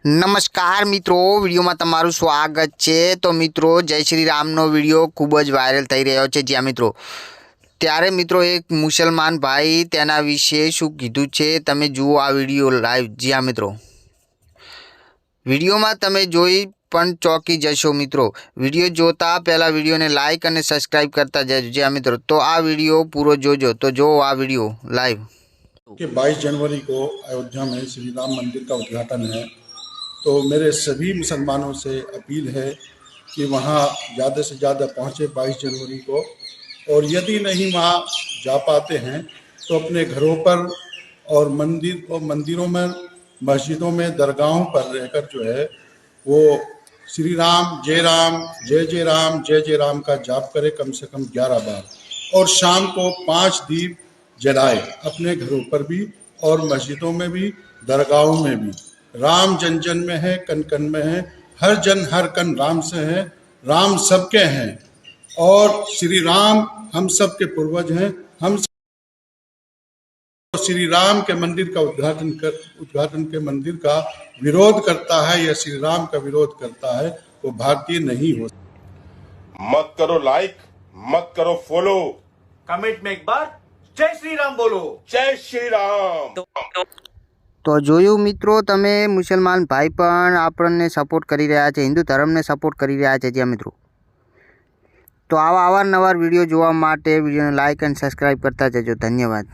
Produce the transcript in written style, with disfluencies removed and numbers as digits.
नमस्कार मित्रों, विडियो में तमारुं स्वागत है। तो मित्रों, जय श्री रामनो विडियो खूब ज वायरल थई रह्यो छे। ज्यां मित्रों त्यारे मित्रों एक मुसलमान भाई तेना विषे शुं कीधुं छे तमे जुओ आ विडियो लाइव। ज्यां मित्रों विडियो में तमे जोई पण चौंकी जशो। मित्रों विडियो जोता पहला विडियो ने लाइक और सब्सक्राइब करता जाजो। ज्यां मित्रों तो आ विडियो पूरो जोजो। तो जो आ विडियो लाइव कि 22 जनवरी को अयोध्या में श्री राम मंदिर का उद्घाटन है। तो मेरे सभी मुसलमानों से अपील है कि वहाँ ज़्यादा से ज़्यादा पहुँचे 22 जनवरी को, और यदि नहीं वहाँ जा पाते हैं तो अपने घरों पर और मंदिरों में, मस्जिदों में, दरगाहों पर रहकर जो है वो श्री राम जय राम, जय जय राम, जय जय राम का जाप करे कम से कम 11 बार, और शाम को 5 दीप जलाए अपने घरों पर भी और मस्जिदों में भी, दरगाहों में भी। राम जन जन में है, कन कन में है, हर जन हर कन राम से है, राम सबके हैं और श्री राम हम सब के पूर्वज हैं। हम श्री राम के मंदिर का उद्घाटन के मंदिर का विरोध करता है या श्री राम का विरोध करता है, वो भारतीय नहीं हो। मत करो लाइक, मत करो फॉलो, कमेंट में एक बार जय श्री राम बोलो। जय श्री राम। तो जोयुं मित्रों, तमे मुसलमान भाई पण आपणे सपोर्ट करी रह्या छे, हिंदू धर्म ने सपोर्ट करी रह्या छे। ज्यां मित्रों तो आवा अवारनवार विडियो जोवा माटे विडियोने लाइक और सब्सक्राइब करता जजो। धन्यवाद।